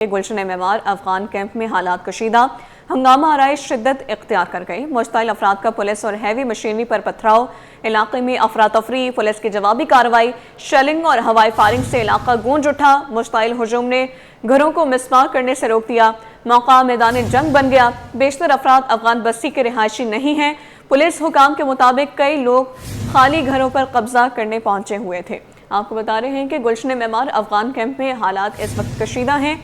गुलशन Maymar Afghan camp में हालात कशीदा, हंगामा आराइश शिद्दत इख्तियार कर गई। मुश्ताइल अफराद का पुलिस और हैवी मशीनरी पर पथराव, इलाके में अफरा तफरी, पुलिस की जवाबी कार्रवाई, शेलिंग और हवाई फायरिंग से इलाका गूंज उठा। मुश्ताइल हुजूम ने घरों को मिसमार करने से रोक दिया, मौका मैदान जंग बन गया। बेशतर अफराद अफगान बस्ती के रिहायशी नहीं हैं। पुलिस हुकाम के मुताबिक कई लोग खाली घरों पर कब्जा करने पहुंचे हुए थे। आपको बता रहे हैं कि गुलशन मेमार अफगान कैंप में हालात इस वक्त कशीदा हैं,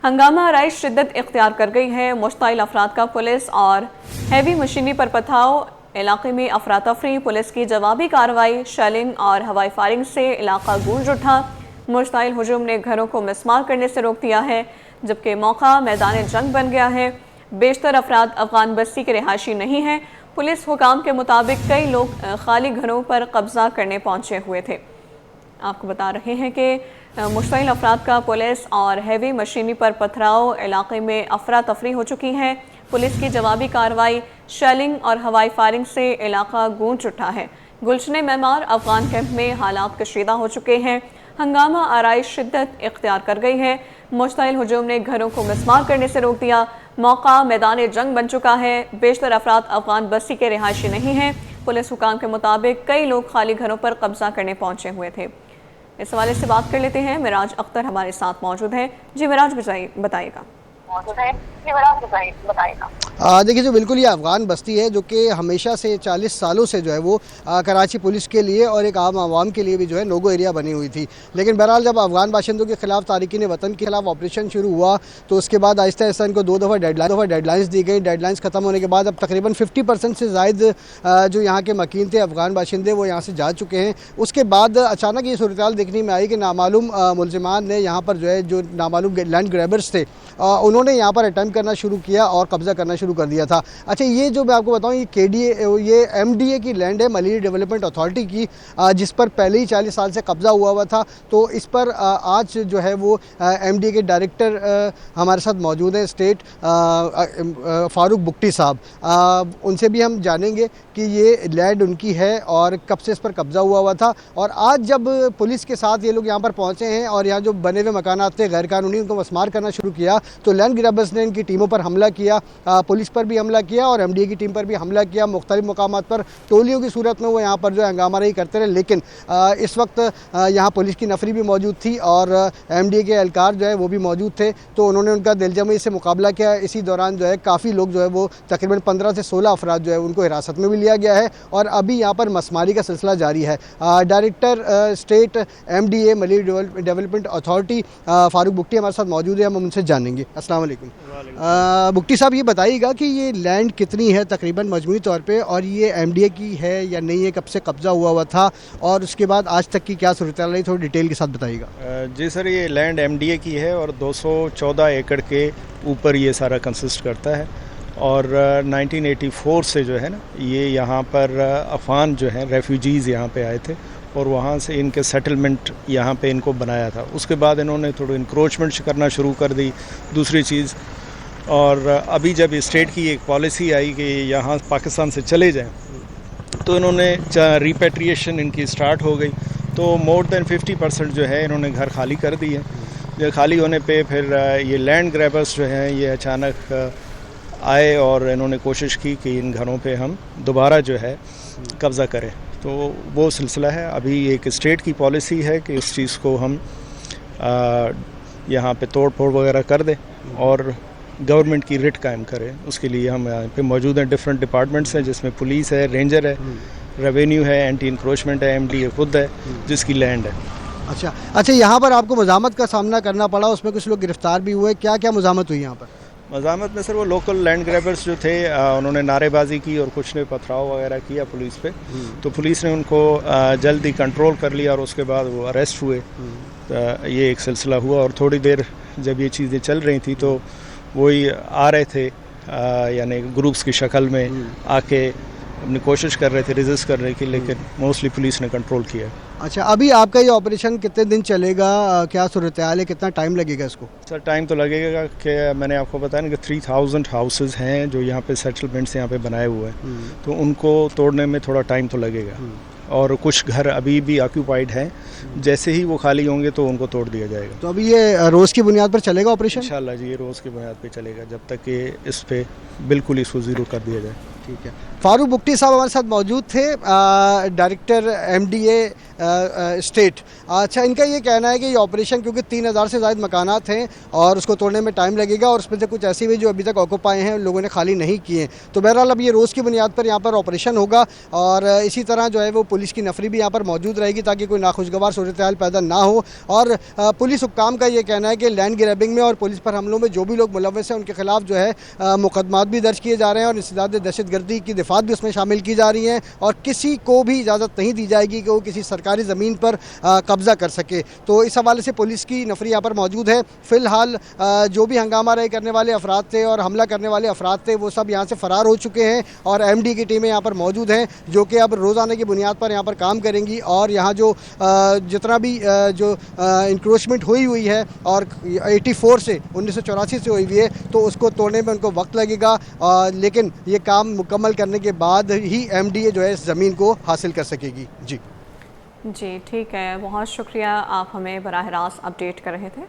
हंगामा आराइश शिद्दत इख्तियार कर गई है। मुश्ताइल अफराद का पुलिस और हैवी मशीनरी पर पथराव, इलाके में अफरा तफरी, पुलिस की जवाबी कार्रवाई, शेलिंग और हवाई फायरिंग से इलाका गूंज उठा। मुश्ताइल हुजूम ने घरों को मिसमार करने से रोक दिया है, जबकि मौका मैदान जंग बन गया है। बेशतर अफराद अफगान बस्ती के रिहायशी नहीं हैं। पुलिस हुकाम के मुताबिक कई लोग खाली घरों पर कब्जा करने पहुंचे हुए थे। आपको बता रहे हैं कि मुश्ताइल अफराद का पुलिस और हैवी मशीनरी पर पथराव, इलाके में अफरा तफरी हो चुकी है। पुलिस की जवाबी कार्रवाई, शेलिंग और हवाई फायरिंग से इलाका गूंज उठा है। गुलशन मेमार अफगान कैंप में हालात कशीदा हो चुके हैं, हंगामा आराइश शिद्दत इख्तियार कर गई है। मुश्ताइल हुजूम ने घरों को मिसमार करने से रोक दिया, मौका मैदान जंग बन चुका है। बेशतर अफराद अफगान बस्ती के रिहायशी नहीं हैं। पुलिस हुकाम के मुताबिक कई लोग खाली घरों पर कब्जा करने पहुंचे हुए थे। इस हवाले से बात कर लेते हैं, मिराज अख्तर हमारे साथ मौजूद है। जी मिराज, बताइएगा। देखिए, जो बिल्कुल ये अफ़गान बस्ती है जो कि हमेशा से 40 सालों से जो है वो कराची पुलिस के लिए और एक आम आवाम के लिए भी जो है नो गो एरिया बनी हुई थी। लेकिन बहरहाल जब अफ़गान बाशिंदों के खिलाफ तारिकीन वतन के खिलाफ ऑपरेशन शुरू हुआ तो उसके बाद आहिस्ता आहिस्ता इनको दो दफ़ा डेडलाइंस दी गई। डेडलाइंस ख़त्म होने के बाद अब तकरीबन 50% से ज़ायद जो यहाँ के मकीन थे अफ़गान बाशिंदे वो यहाँ से जा चुके हैं। उसके बाद अचानक ये सूरत हाल देखने में आई कि नामालूम मुलज़िमान ने यहाँ पर जो है जो नामालूम लैंड ग्रैबर्स थे उन्होंने यहाँ पर अटैम्प्ट करना शुरू किया और कब्ज़ा करना शुरू कर दिया था। अच्छा, ये जो मैं आपको बताऊँ, ये KDA ये MDA की लैंड है, मलीर डेवलपमेंट अथॉरिटी की, जिस पर पहले ही 40 साल से कब्ज़ा हुआ था। तो इस पर आज जो है वो MDA के डायरेक्टर हमारे साथ मौजूद हैं, स्टेट फारूक बुक्टी साहब। उनसे भी हम जानेंगे कि ये लैंड उनकी है और कब से इस पर कब्ज़ा हुआ था। और आज जब पुलिस के साथ ये लोग यहाँ पर पहुँचे हैं और यहाँ जो बने हुए मकानात थे गैर कानूनी, उनको मसमार करना शुरू किया तो लैंड ग्रैबर्स ने इनकी टीमों पर हमला किया, पुलिस पर भी हमला किया और MDA की टीम पर भी हमला किया। मुख्तलिफ मकामात पर टोलियों की सूरत में वो यहाँ पर जो है हंगामाराही करते रहे। लेकिन इस वक्त यहाँ पुलिस की नफरी भी मौजूद थी और MDA के एहलकार जो है वो भी मौजूद थे, तो उन्होंने उनका दिलजमी से मुकाबला किया। इसी दौरान जो है काफ़ी लोग जो है वो तकरीबन 15 से 16 अफराद जो है उनको हिरासत में भी लिया गया है और अभी यहाँ पर मसमारी का सिलसिला जारी है। Director state MDA Malir development authority Farooq Bukti हमारे साथ मौजूद है, हम उनसे जानेंगे। अस्सलाम वालेकुम। बुक्टी साहब, ये बताइएगा कि ये लैंड कितनी है तकरीबन मजमूई तौर पे और ये MDA की है या नहीं है, कब से कब्ज़ा हुआ था और उसके बाद आज तक की क्या सूरत हाल है, थोड़ी डिटेल के साथ बताइएगा। जी सर, ये लैंड MDA की है और 214 एकड़ के ऊपर ये सारा कंसिस्ट करता है और 1984 से जो है ना ये यहाँ पर अफ़गान जो है रेफ्यूजीज़ यहाँ पे आए थे और वहाँ से इनके सेटलमेंट यहाँ पे इनको बनाया था। उसके बाद इन्होंने थोड़ी इंक्रोचमेंट करना शुरू कर दी, दूसरी चीज़। और अभी जब स्टेट की एक पॉलिसी आई कि यहाँ पाकिस्तान से चले जाएं तो इन्होंने रिपेट्रिएशन इनकी स्टार्ट हो गई। तो मोर देन 50% जो है इन्होंने घर खाली कर दिए। जो खाली होने पे फिर ये लैंड ग्रैबर्स जो हैं ये अचानक आए और इन्होंने कोशिश की कि इन घरों पे हम दोबारा जो है कब्ज़ा करें। तो वो सिलसिला है। अभी एक स्टेट की पॉलिसी है कि इस चीज़ को हम यहाँ पे तोड़ फोड़ वगैरह कर दें और गवर्नमेंट की रिट कायम करें। उसके लिए हम यहाँ पे मौजूद हैं, डिफरेंट डिपार्टमेंट्स हैं जिसमें पुलिस है, रेंजर है, रेवेन्यू है, एंटी इंक्रोचमेंट है, MDA खुद है जिसकी लैंड है। अच्छा, यहाँ पर आपको मज़ामत का सामना करना पड़ा, उसमें कुछ लोग गिरफ्तार भी हुए, क्या क्या मज़ामत हुई यहाँ पर? मज़ामत में सर वो लोकल लैंड ग्रैबर्स जो थे उन्होंने नारेबाजी की और कुछ ने पथराव वगैरह किया पुलिस पे। तो पुलिस ने उनको जल्दी कंट्रोल कर लिया और उसके बाद वो अरेस्ट हुए। तो ये एक सिलसिला हुआ और थोड़ी देर जब ये चीज़ें चल रही थी तो वही आ रहे थे यानी ग्रुप्स की शक्ल में आके अपनी कोशिश कर रहे थे, रेजिस्ट कर रहे थे, लेकिन मोस्टली पुलिस ने कंट्रोल किया। अच्छा, अभी आपका ये ऑपरेशन कितने दिन चलेगा, क्या सूरत हाल है, कितना टाइम लगेगा इसको? सर टाइम तो लगेगा कि मैंने आपको बताया ना कि 3000 हाउसेस हैं जो यहाँ पे सेटलमेंट्स यहाँ पे बनाए हुए हैं, तो उनको तोड़ने में थोड़ा टाइम तो लगेगा। और कुछ घर अभी भी ऑक्यूपाइड हैं। जैसे ही वो खाली होंगे तो उनको तोड़ दिया जाएगा। तो अभी ये रोज़ की बुनियाद पर चलेगा ऑपरेशन? इंशाल्लाह जी, ये रोज़ की बुनियाद पे चलेगा जब तक कि इस पे बिल्कुल इसको ज़ीरो कर दिया जाए। ठीक है। फारूक बुख्ती साहब हमारे साथ मौजूद थे, डायरेक्टर एमडीए स्टेट। अच्छा, इनका ये कहना है कि ये ऑपरेशन, क्योंकि 3000 से ज़्यादा मकानात हैं और उसको तोड़ने में टाइम लगेगा, और उसमें से कुछ ऐसे भी जो अभी तक ऑक्यूपाई हैं लोगों ने खाली नहीं किए। तो बहरहाल अब ये रोज़ की बुनियाद पर यहाँ पर ऑपरेशन होगा, और इसी तरह जो है वो पुलिस की नफरी भी यहाँ पर मौजूद रहेगी ताकि कोई नाखुशगवार सूरत हाल पैदा ना हो। और पुलिस हुक्काम का ये कहना है कि लैंड ग्रैबिंग में और पुलिस पर हमलों में जो भी लोग मुलव्वस हैं उनके खिलाफ जो है मुकदमात भी दर्ज किए जा रहे हैं, और इंसदाद दहशतगर्दी की दिफात भी उसमें शामिल की जा रही हैं, और किसी को भी इजाज़त नहीं दी जाएगी कि वो किसी सरकारी ज़मीन पर कब्ज़ा कर सके। तो इस हवाले से पुलिस की नफरी यहाँ पर मौजूद है। फ़िलहाल जो भी हंगामा राय करने वाले अफराद थे और हमला करने वाले अफराद थे वो सब यहाँ से फ़रार हो चुके हैं, और एमडी की टीमें यहाँ पर मौजूद हैं जो कि अब रोज़ाना की बुनियाद पर यहाँ पर काम करेंगी, और यहाँ जो जितना भी जो इंक्रोचमेंट हुई है और 84 से 1984 से हुई हुई है, तो उसको तोड़ने में उनको वक्त लगेगा, लेकिन ये काम मुकम्मल करने के बाद ही एमडीए जो है इस ज़मीन को हासिल कर सकेगी। जी ठीक है, बहुत शुक्रिया, आप हमें बराह रास्त अपडेट कर रहे थे।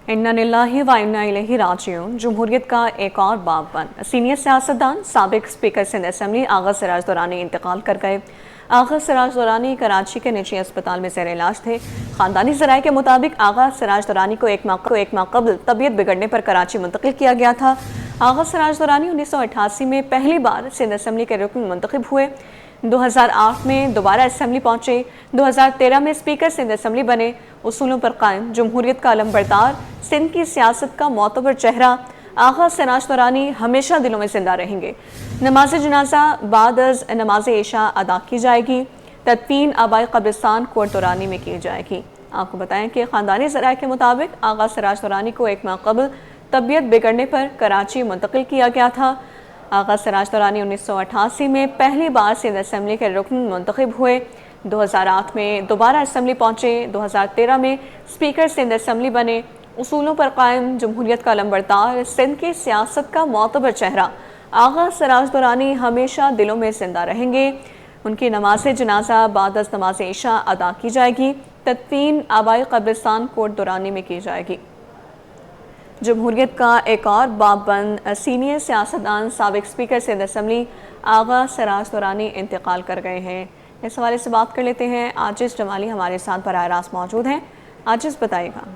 इन्ना लिल्लाहि व इन्ना इलैहि राजिऊन। जमहूरियत का एक और बाब बंद। सीनियर सियासतदान साबिक स्पीकर सिंध असम्बली आगा सिराज दुरानी इंतकाल कर गए। आगा सिराज दुरानी कराची के निजी अस्पताल में ज़ेर इलाज थे। ख़ानदानी ज़राए के मुताबिक आगा सिराज दुरानी को एक माह कबल तबीयत बिगड़ने पर कराची मुंतकिल किया गया था। आगा सिराज दुरानी 1988 में पहली बार सिंध असम्बली के रुकन मुंतखब हुए। 2008 में दोबारा असम्बली पहुँचे। 2013 में स्पीकर सिंध असम्बली बने। उसूलों पर कायम, जमहूरियत का अलमबरदार, सिंध की सियासत का मोतबर चेहरा आगा सिराज दुरानी हमेशा दिलों में जिंदा रहेंगे। नमाज जनाजा बाद अज़ नमाज इशा अदा की जाएगी। तदफीन आबाई कब्रिस्तान कोट दुरानी में की जाएगी। आपको बताएं कि ख़ानदानी ज़राए के मुताबिक आगा सिराज दुरानी को एक माह कबल तबीयत बिगड़ने पर कराची मुंतकिल किया गया था। आगा सिराज दुरानी 1988 में पहली बार सिंध असम्बली के रुकन मुंतखब हुए। 2008 में दोबारा असम्बली पहुँचे। 2013 में स्पीकर सिंध असम्बली बने। उसूलों पर कायम, जमहूरियत का अलमबरदार, सिंध की सियासत का मोतबर चेहरा आगा सिराज दुरानी हमेशा दिलों में जिंदा रहेंगे। उनकी नमाज जनाजा बाद अज़ नमाज इशा अदा की जाएगी। तदफीन आबाई कब्रिस्तान कोट दुरानी में की जाएगी। जमहूरियत का एक और बाब बंद। सीनियर सियासतदान साबिक स्पीकर सिंध असम्बली आगा सिराज दुरानी इंतकाल कर गए हैं। इस हवाले से बात कर लेते हैं। आजिज़ जमाली हमारे साथ बराह रास्त मौजूद हैं। आजिज़, बताइएगा।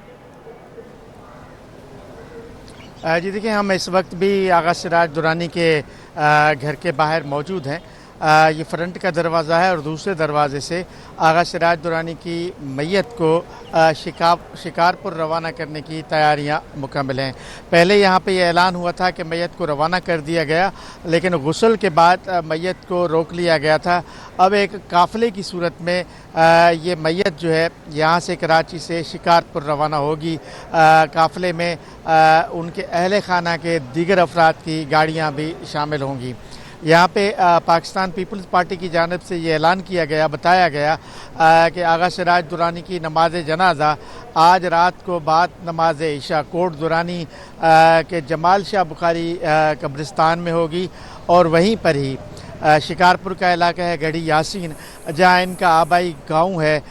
जी देखिए, हम इस वक्त भी आगा सिराज दुरानी के घर के बाहर मौजूद हैं। ये फ्रंट का दरवाज़ा है और दूसरे दरवाज़े से आगा सिराज दुरानी की मैयत को शिकारपुर रवाना करने की तैयारियां मुकम्मल हैं। पहले यहाँ पे ये ऐलान हुआ था कि मैयत को रवाना कर दिया गया, लेकिन गुस्ल के बाद मैयत को रोक लिया गया था। अब एक काफ़िले की सूरत में ये मैयत जो है यहाँ से कराची से शिकारपुर रवाना होगी। काफ़िले में उनके अहले खाना के दीगर अफराद की गाड़ियाँ भी शामिल होंगी। यहाँ पे पाकिस्तान पीपल्स पार्टी की जानिब से ये ऐलान किया गया, बताया गया कि आगा सिराज दुरानी की नमाज जनाजा आज रात को बाद नमाज इशा कोट दुरानी के जमाल शाह बुखारी कब्रिस्तान में होगी, और वहीं पर ही शिकारपुर का इलाका है गढ़ी यासीन, जहाँ इनका आबाई गांव है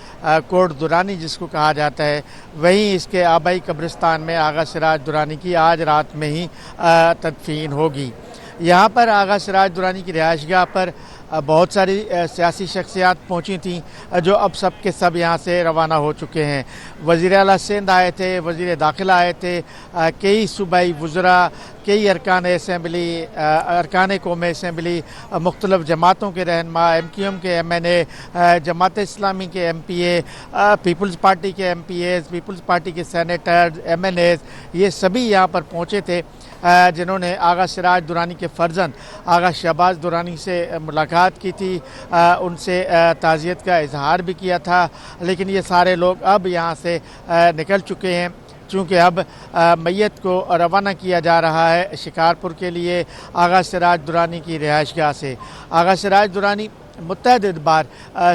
कोट दुरानी जिसको कहा जाता है, वहीं इसके आबाई कब्रिस्तान में आगा सिराज दुरानी की आज रात में ही तदफीन होगी। यहाँ पर आगा सिराज दुरानी की रिहाइशगाह पर बहुत सारी सियासी शख्सियात पहुँची थीं, जो अब सब के सब यहाँ से रवाना हो चुके हैं। वज़ीर आला सिंध आए थे, वज़ीर दाखिला आए थे, कई सूबाई वज़रा, कई अरकान असम्बली, अरकान कौमी असम्बली, मुख्तलिफ़ जमातों के रहनुमा, MQM के MNA, जमात इस्लामी के MPA, पीपल्स पार्टी के MPAs, पीपल्स पार्टी के सेनेटर, MNAs, ये सभी यहाँ पर पहुँचे थे, जिन्होंने आगा सिराज दुरानी के फ़र्जंद आगा शहबाज दुरानी से मुलाकात की थी, उनसे ताज़ियत का इजहार भी किया था। लेकिन ये सारे लोग अब यहाँ से निकल चुके हैं, चूँकि अब मैयत को रवाना किया जा रहा है शिकारपुर के लिए आगा सिराज दुरानी की रिहाइशगाह से। आगा सिराज दुरानी मुतअद्दिद बार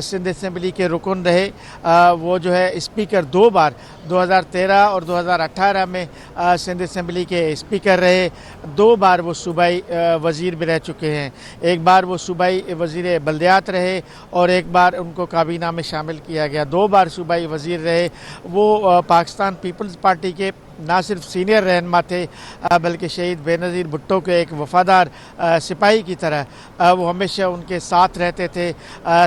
सिंध असम्बली के रुकन रहे। वो जो है स्पीकर 2 बार 2013 और 2018 में सिंध असम्बली के स्पीकर रहे। 2 बार वो सूबाई वज़ीर भी रह चुके हैं। एक बार वो सूबाई वज़ीर बल्दियात रहे और एक बार उनको काबीना में शामिल किया गया। 2 बार सूबाई वज़ीर रहे। वो पाकिस्तान पीपल्स पार्टी के ना सिर्फ सीनियर रहनुमा थे बल्कि शहीद बेनज़ीर भुट्टो के एक वफ़ादार सिपाही की तरह वो हमेशा उनके साथ रहते थे।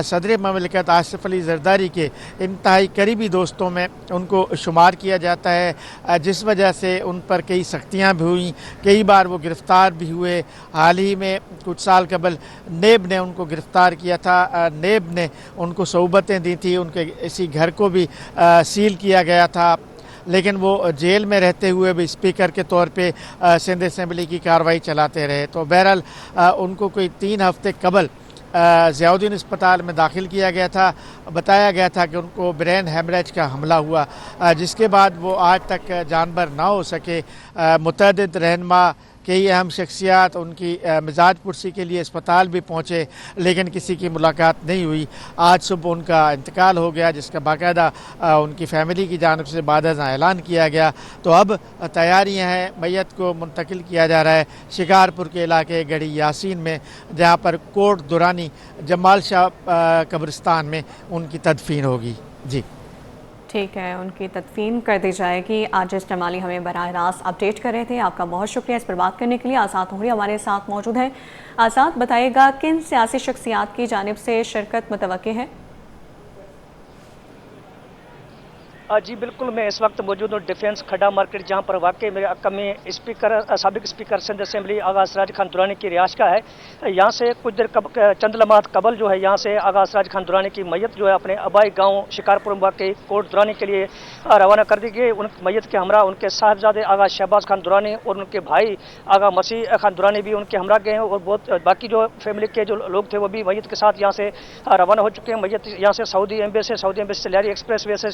सदर ममलिकत आसिफ अली ज़रदारी के इंतहाई करीबी दोस्तों में उनको शुमार किया जाता है, जिस वजह से उन पर कई सख्तियाँ भी हुई, कई बार वो गिरफ़्तार भी हुए। हाल ही में कुछ साल कबल नेब ने उनको गिरफ़्तार किया था। नेब ने उनको सहूबतें दी थी, उनके इसी घर को भी सील किया गया था, लेकिन वो जेल में रहते हुए भी स्पीकर के तौर पे सिंध असम्बली की कार्रवाई चलाते रहे। तो बहरहाल उनको कोई 3 हफ्ते कबल ज़ियाउद्दीन अस्पताल में दाखिल किया गया था। बताया गया था कि उनको ब्रेन हेमरेज का हमला हुआ, जिसके बाद वो आज तक जानबर ना हो सके। मुतअद्दिद रहनुमा कई अहम शख्सियात उनकी मिजाज पुरसी के लिए अस्पताल भी पहुँचे, लेकिन किसी की मुलाकात नहीं हुई। आज सुबह उनका इंतकाल हो गया, जिसका बाकायदा उनकी फ़ैमिली की जानिब से बाद ऐलान किया गया। तो अब तैयारियां हैं, मैयत को मुंतकिल किया जा रहा है शिकारपुर के इलाके गढ़ी यासीन में, जहाँ पर कोट दुरानी जमाल शाह कब्रिस्तान में उनकी तदफीन होगी। जी ठीक है, उनकी तदफीन कर दी जाएगी। आजिज़ जमाली हमें बराह रास्त अपडेट कर रहे थे। आपका बहुत शुक्रिया इस पर बात करने के लिए। आज़ाद तोहरी हमारे साथ मौजूद हैं। आज़ाद, बताइएगा किन सियासी शख्सियात की जानिब से शिरकत मुतवक्की है? जी बिल्कुल, मैं इस वक्त मौजूद हूँ डिफेंस खड्डा मार्केट, जहाँ पर वाकई मेरे हक़ में साबिक स्पीकर सिंध असम्बली आगा सिराज खान दुरानी की रिहाइश का है। यहाँ से कुछ देर चंद लम्हात कबल जो है यहाँ से आगा सिराज खान दुरानी की मैयत जो है अपने आबाई गाँव शिकारपुर वाकई कोट दुरानी के लिए रवाना कर दी गई। उन मैयत के हमरा उनके साहबजादे आगा शहबाज खान दुरानी और उनके भाई आगा मसीह खान दुरानी भी उनके हमरा गए हैं, और बहुत बाकी जो फैमिली के जो लोग थे वो भी मैयत के साथ यहाँ से रवाना हो चुके हैं। मैयत यहाँ से सऊदी एम्बेसी से लहरी एक्सप्रेस वे से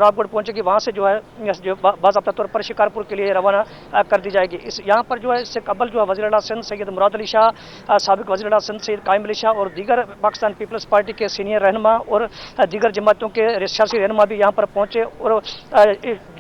सुराबगढ़ पहुंचेगी, वहाँ से जो है जो बाज़ाब्ता तौर पर शिकारपुर के लिए रवाना कर दी जाएगी। इस यहाँ पर जो है इससे कबल जो है वज़ीर-ए-आला सिंध सैयद मुराद अली शाह, साबिक वज़ीर-ए-आला सिंध सैयद कायम अली शाह और दीगर पाकिस्तान पीपल्स पार्टी के सीनियर रहनुमा और दीगर जमातों के सियासी रहनुमा भी यहाँ पर पहुँचे, और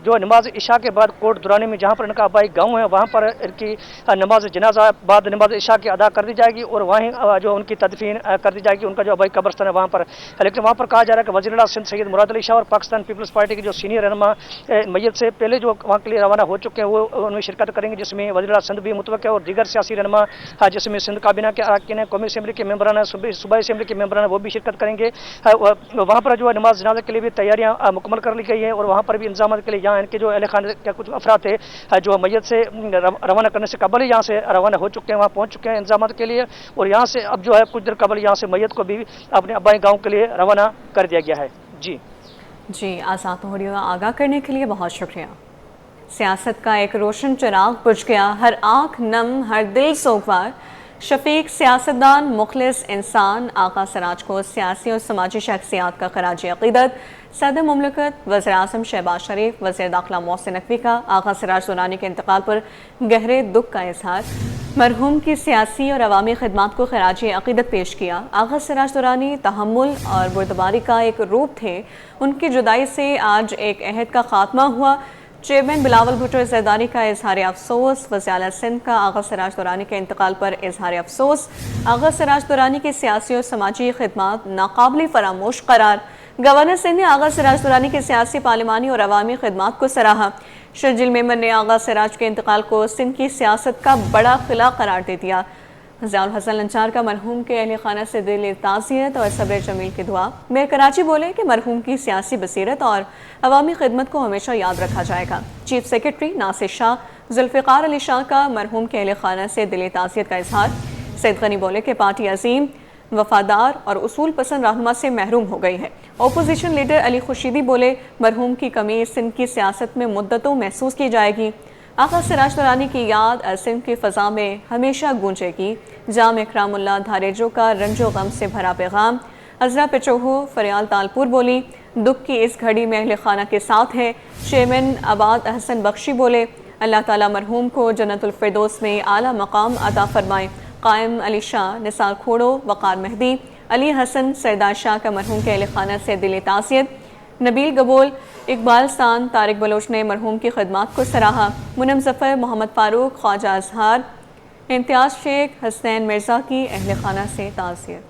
जो नमाज इशा के बाद कोट दुरानी में जहाँ पर इनका आबाई गाँव है वहाँ पर इनकी नमाज जनाजा बाद नमाज इशा की अदा कर दी जाएगी, और वहीं जो उनकी तदफीन कर दी जाएगी, उनका जो आबाई कब्रिस्तान है वहाँ पर। लेकिन वहाँ पर कहा जा रहा है कि वज़ीर-ए-आला सिंध सैयद मुराद अली शाह और पाकिस्तान पीपल्स पार्टी के जो सीनियर रहनुमा मैयत से पहले जो वहाँ के लिए रवाना हो चुके हैं वो उनमें शिरकत करेंगे, जिसमें वज़ीर-ए-आला सिंध भी मुतवक्किल है और दीगर सियासी रहनुमा जिसमें सिंध काबीना के अरकान हैं, कौमी असम्बली के मेंबरान, सूबाई असम्बली के मेंबरान वो भी शिरकत करेंगे। वहाँ पर जो है नमाज जनाजा के लिए भी तैयारियाँ मुकम्मल कर ली गई हैं, और वहाँ पर भी इंतजाम के लिए यहाँ इनके जो अहले खाने के कुछ अफराद थे जो मैयत से रवाना करने से कबल ही यहाँ से रवाना हो चुके हैं, वहाँ पहुँच चुके हैं इंतजाम के लिए, और यहाँ से अब जो है कुछ देर कबल यहाँ से मैयत को भी अपने आबाई गाँव के लिए रवाना कर दिया गया है। जी आज़ाद तोहरी आगाह करने के लिए बहुत शुक्रिया। सियासत का एक रोशन चिराग बुझ गया, हर आँख नम, हर दिल सोगवार। शफीक सियासतदान, मुखलिस इंसान आगा सिराज को सियासी और समाजी शख्सियात का खराज अक़ीदत। सदर मुमलिकत वज़ीर आज़म शहबाज शरीफ, वज़ीर दाखिला मोहसिन नकवी का आगा सिराज दुरानी के इंतकाल पर गहरे दुख का इजहार। मरहूम की सियासी और अवामी खिदमात को खराज अक़ीदत पेश किया। आगा सिराज दुरानी तहम्मुल और बुर्दबारी का एक रूप थे। उनकी जुदाई से आज एक अहद का खात्मा हुआ। चेयरमैन बिलावल भुट्टो ज़रदारी का इजहार अफसोस। वज़ीर-ए-आला सिंध का आगा सिराज दुरानी के इंतकाल पर इजहार अफसोस। आगा सिराज दुरानी की सियासी और समाजी खिदमात नाकाबिल फरामोश करार। गवर्नर सिंध ने आगा सिराज दुरानी के सियासी, पार्लिमानी और अवामी खिदमात को सराहा। शर्जिल मेमन ने आगा सिराज के इंतकाल को सिंध की सियासत का बड़ा खिला करार दे दिया। ज़ियाउल हसन लंचार का मरहूम के अहले खाना से दिल ताज़ियत और सब्र जमील की दुआ। मेयर कराची बोले कि मरहूम की सियासी बसीरत और अवामी खिदमत को हमेशा याद रखा जाएगा। चीफ सेक्रेटरी नासिर शाह, जुल्फ़िकार अली शाह का मरहूम के अहले खाना से दिल ताज़ियत का इजहार। सैयद गनी बोले कि पार्टी अजीम, वफादार और उसूल पसंद रहनुमा से महरूम हो गई है। अपोजिशन लीडर अली खुर्शीदी बोले मरहूम की कमी सिंध की सियासत में मुद्दतों महसूस की जाएगी। आगा सिराज दुरानी की याद सिंध की फ़ज़ा में हमेशा गूंजेगी। जाम इकरामुल्लाह धारेजो का रंजो गम से भरा पैगाम। अजरा पिचोहो फरियाल तालपुर बोली दुख की इस घड़ी में अहले खाना के साथ है। चेयरमैन आबाद अहसन बख्शी बोले अल्लाह ताला मरहूम को जन्नतुल फिरदौस में आला मकाम अता फरमाए। कायम अली शाह, निसार खोड़ो, वक़ार मेहदी, अली हसन सरदार शाह का मरहूम के अहल खाना से दिली तासियत। नबील गबोल, इकबाल सान, तारिक बलोच ने मरहूम की खदमात को सराहा। मुनम जफ़र, मोहम्मद फ़ारूक, ख्वाजा अजहार, इम्तियाज़ शेख, हसनैन मिर्ज़ा की अहल खाना से ताज़ियत।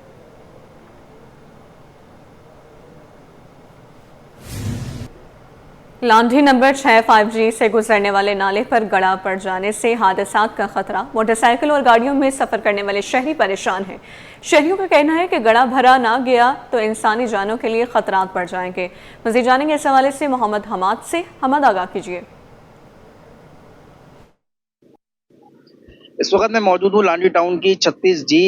लांढी नंबर 6 5G से गुजरने वाले नाले पर गड़ा पड़ जाने से हादसात का खतरा। मोटरसाइकिल और गाड़ियों में सफ़र करने वाले शहरी परेशान हैं। शहरियों का कहना है कि गड़ा भरा ना गया तो इंसानी जानों के लिए खतरात बढ़ जाएंगे। मज़ीद जानेंगे इस हवाले से मोहम्मद हमाद से। हमाद, आगाह कीजिए। इस वक्त मैं मौजूद हूँ लांडी टाउन की 36G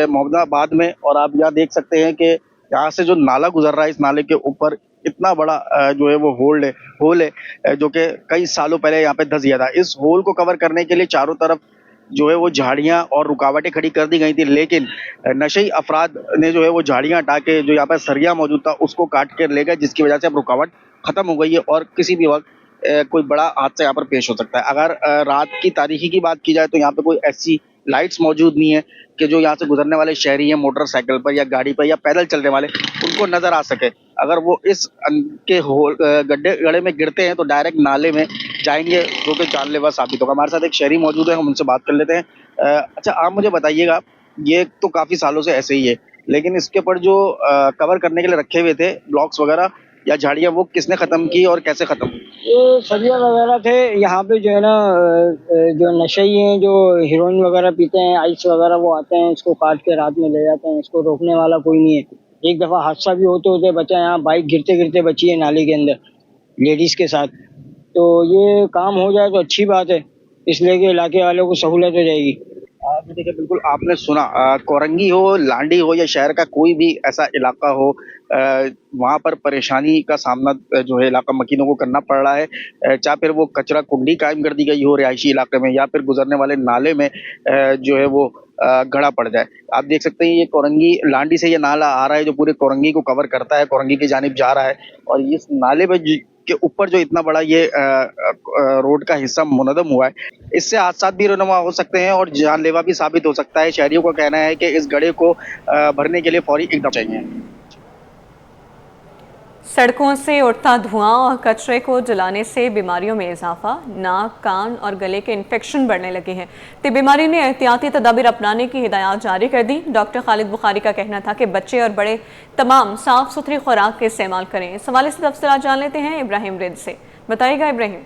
मोहम्मदाबाद में, और आप यहाँ देख सकते हैं कि यहाँ से जो नाला गुजर रहा है, इस नाले के ऊपर इतना बड़ा जो है वो होल है जो कि कई सालों पहले यहाँ पे धंस गया था। इस होल को कवर करने के लिए चारों तरफ जो है वो झाड़ियाँ और रुकावटें खड़ी कर दी गई थी, लेकिन नशई अफराद ने जो है वो झाड़ियाँ हटा के जो यहाँ पर सरिया मौजूद था उसको काट कर ले गए, जिसकी वजह से अब रुकावट खत्म हो गई है और किसी भी वक्त कोई बड़ा हादसा यहाँ पर पेश हो सकता है। अगर रात की तारीखी की बात की जाए तो यहाँ पे कोई ऐसी लाइट्स मौजूद नहीं है कि जो यहाँ से गुजरने वाले शहरी हैं मोटरसाइकिल पर या गाड़ी पर या पैदल चलने वाले उनको नजर आ सके। अगर वो इस के गड्ढे में गिरते हैं तो डायरेक्ट नाले में जाएंगे, जो कि जानलेवा साबित होगा। हमारे साथ एक शहरी मौजूद है, हम उनसे बात कर लेते हैं। अच्छा, आप मुझे बताइएगा, ये तो काफी सालों से ऐसे ही है, लेकिन इसके ऊपर जो कवर करने के लिए रखे हुए थे ब्लॉक्स वगैरह या झाड़ियाँ, वो किसने खत्म की और कैसे खत्म? ये सरिया वगैरह थे यहाँ पे, जो है ना जो नशई हैं, जो हीरोइन वगैरह पीते हैं, आइस वगैरह, वो आते हैं, इसको काट के रात में ले जाते हैं। इसको रोकने वाला कोई नहीं है। एक दफ़ा हादसा भी होते होते बचा, यहाँ बाइक गिरते गिरते बची है नाले के अंदर लेडीज़ के साथ। तो ये काम हो जाए तो अच्छी बात है, इसलिए कि इलाके वालों को सहूलत हो जाएगी। देखिए, बिल्कुल आपने सुना, कोरंगी हो, लांडी हो या शहर का कोई भी ऐसा इलाका हो, वहाँ पर परेशानी का सामना जो है इलाका मकीनों को करना पड़ रहा है। चाहे फिर वो कचरा कुंडी कायम कर दी गई हो रिहायशी इलाके में या फिर गुजरने वाले नाले में जो है वो गड़ा पड़ जाए। आप देख सकते हैं ये कोरंगी लांडी से ये नाला आ रहा है जो पूरे कोरंगी को कवर करता है, कोरंगी की जानिब जा रहा है, और इस नाले में के ऊपर जो इतना बड़ा ये रोड का हिस्सा मुनदम हुआ है, इससे हादसा भी रुनुमा हो सकते हैं और जानलेवा भी साबित हो सकता है। शहरियों का कहना है कि इस गड्ढे को भरने के लिए फौरी इकदाम चाहिए। सड़कों से उठता धुआं और कचरे को जलाने से बीमारियों में इजाफा। नाक, कान और गले के इन्फेक्शन बढ़ने लगे हैं। तिब बीमारी ने एहतियाती तदाबीर अपनाने की हिदायत जारी कर दी। डॉक्टर खालिद बुखारी का कहना था कि बच्चे और बड़े तमाम साफ सुथरी खुराक का इस्तेमाल करें। इस हवाले से तफसीलात जान लेते हैं इब्राहिम रिद से। बताइएगा इब्राहिम।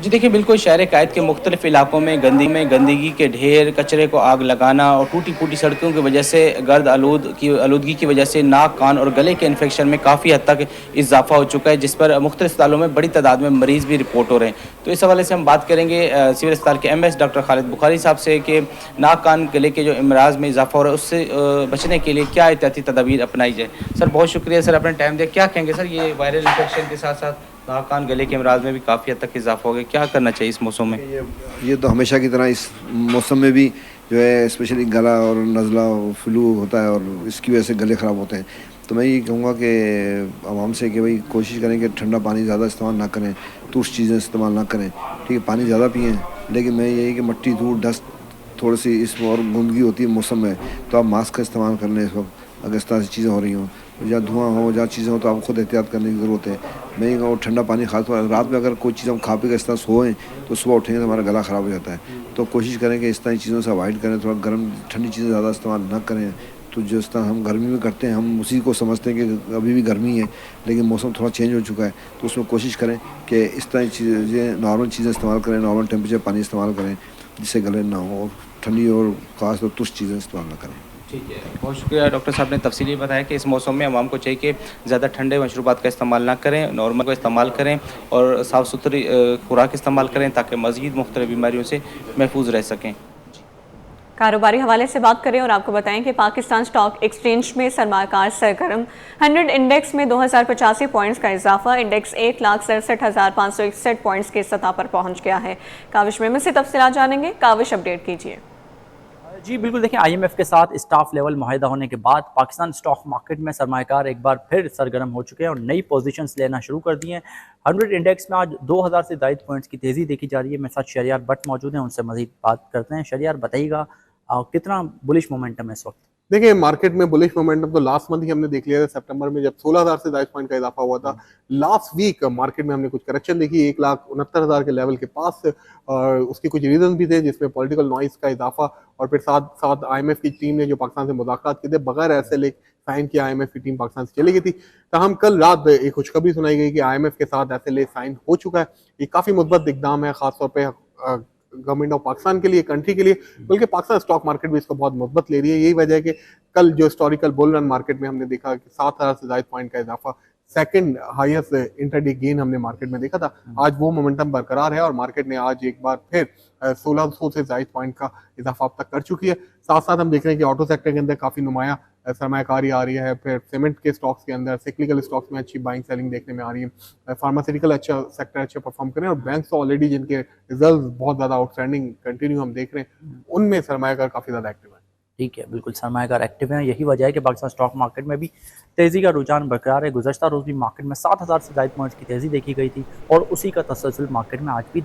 जी देखिए, बिल्कुल शहर कायद के मुख्तलिफ इलाकों में गंदगी के ढेर, कचरे को आग लगाना और टूटी फूटी सड़कों की वजह से गर्द आलूदगी की वजह से नाक, कान और गले के इन्फेक्शन में काफ़ी हद तक इजाफा हो चुका है, जिस पर मुख्तलिफ अस्पतालों में बड़ी तादाद में मरीज़ भी रिपोर्ट हो रहे हैं। तो इस हवाले से हम बात करेंगे सिविल अस्पताल के MS डॉक्टर खालिद बुखारी साहब से कि नाक, कान, गले के जो अमराज में इजाफा हो रहा है उससे बचने के लिए क्या एहतियाती तदाबीर अपनाई जाए। सर बहुत शुक्रिया सर, अपना टाइम दिया। क्या कहेंगे सर, ये वायरल इन्फेक्शन के साथ साथ नाक, कान, गले के अमराज में भी काफ़ी हद तक इजाफा हो गया, क्या करना चाहिए इस मौसम में? ये तो हमेशा की तरह इस मौसम में भी जो है स्पेशली गला और नज़ला और फ्लू होता है और इसकी वजह से गले ख़राब होते हैं। तो मैं ये कहूँगा कि आवाम से कि भाई कोशिश करें कि ठंडा पानी ज़्यादा इस्तेमाल ना करें, तुर्श चीज़ें इस्तेमाल ना करें, ठीक है, पानी ज़्यादा पिएँ। लेकिन मैं यही कि मट्टी, धूल, डस्ट थोड़ी सी इस और गंदगी होती है मौसम में, तो आप मास्क का इस्तेमाल कर लें इस वक्त अगर इस तरह से चीज़ें हो रही हों, या धुआं हो, जहाँ चीज़ें हो, तो आपको खुद एहतियात करने की ज़रूरत है। मैं ये कहूँ ठंडा पानी, खासतौर रात में अगर कोई चीज़ हम खा पी कर इस तरह सोएं तो सुबह उठेंगे तो हमारा गला ख़राब हो जाता है। तो कोशिश करें कि इस तरह चीज़ों से अवॉइड करें, थोड़ा गर्म ठंडी चीज़ें ज़्यादा इस्तेमाल ना करें। तो जिस तरह हम गर्मी में करते हैं, हम उसी को समझते हैं कि अभी भी गर्मी है, लेकिन मौसम थोड़ा चेंज हो चुका है, तो उसमें कोशिश करें कि इस तरह चीज़ें, नॉर्मल चीज़ें इस्तेमाल करें, नॉर्मल टेम्परेचर पानी इस्तेमाल करें जिससे गले ना हो, और ठंडी और ख़ास तौर तुर्श चीज़ें इस्तेमाल ना करें। ठीक है, बहुत शुक्रिया। डॉक्टर साहब ने तफसीली बताया कि इस मौसम में आवाम को चाहिए कि ज़्यादा ठंडे मशरूबात का इस्तेमाल ना करें, नॉर्मल को इस्तेमाल करें और साफ़ सुथरी खुराक इस्तेमाल करें ताकि मज़ीद मुख्तलिफ बीमारियों से महफूज रह सकें। कारोबारी हवाले से बात करें और आपको बताएं कि पाकिस्तान स्टॉक एक्सचेंज में सरमायाकार सरगर्म। 100 इंडेक्स में 2085 पॉइंट्स का इजाफा। इंडेक्स 1,67,561 पॉइंट्स की सतह पर पहुंच गया है। काविश मेमन से तफसीलात जानेंगे। काविश, अपडेट कीजिए। जी बिल्कुल, देखें IMF के साथ स्टाफ लेवल मुआहिदा होने के बाद पाकिस्तान स्टॉक मार्केट में सरमायाकार एक बार फिर सरगर्म हो चुके हैं और नई पोजीशंस लेना शुरू कर दी हैं। 100 इंडेक्स में आज 2000 से ज़ायद पॉइंट्स की तेज़ी देखी जा रही है। मेरे साथ शरियार भट्ट मौजूद हैं, उनसे मज़ीद बात करते हैं। शरियार, बताइएगा कितना बुलिश मोमेंटम है इस वक्त? देखिए मार्केट में बुलिश मोमेंटम तो लास्ट मंथ ही हमने देख लिया था सितंबर में, जब 16,000 से ज्यादा पॉइंट का इजाफा हुआ था। लास्ट वीक मार्केट में हमने कुछ करेक्शन देखी 1,69,000 के लेवल के पास। उसके कुछ रीजन भी थे, जिसमें पॉलिटिकल नॉइस का इजाफा और फिर साथ साथ IMF की टीम ने जो पाकिस्तान से मुलाकात की थी बगैर SLA साइन किया, IMF की टीम पाकिस्तान से चली गई थी। ताहम कल रात एक खुशखबरी सुनाई गई कि IMF के साथ SLA साइन हो चुका है। ये काफी मुस्बत इकदाम है, खासतौर पर गवर्नमेंट ऑफ पाकिस्तान के लिए, कंट्री के लिए, बल्कि पाकिस्तान स्टॉक मार्केट भी इसको बहुत मुस्बत ले रही है। यही वजह है कि कल जो हिस्टोरिकल बुल रन मार्केट में हमने देखा कि 7,000 से ज्यादा पॉइंट का इजाफा, सेकंड हाईएस्ट इंटरडे गेन हमने मार्केट में देखा था। आज वो मोमेंटम बरकरार है और मार्केट ने आज एक बार फिर 1600 से ज्यादा पॉइंट का इजाफा अब तक कर चुकी है। साथ साथ हम देख रहे हैं कि ऑटो सेक्टर के अंदर काफी नुमाया सरमायाकारी आ रही है, फिर सीमेंट के स्टॉक्स के अंदर, सिक्लिकल स्टॉक्स में अच्छी बाइंग सेलिंग देखने में आ रही है, फार्मास्यूटिकल अच्छा सेक्टर अच्छा परफॉर्म कर रहे हैं और बैंक तो ऑलरेडी जिनके रिजल्ट बहुत ज्यादा आउटस्टैंडिंग कंटिन्यू हम देख रहे हैं, उनमें सरमायाकार काफी ज्यादा एक्टिव है। ठीक है, बिल्कुल सरमायाकार एक्टिव हैं। यही वजह है कि पाकिस्तान स्टॉक मार्केट में भी तेज़ी का रुझान बरकरार है। गुज़श्ता रोज़ भी मार्केट में 7,000 से ज़ायद पॉइंट्स की तेज़ी देखी गई थी और उसी का तसलसल मार्केट में आज भी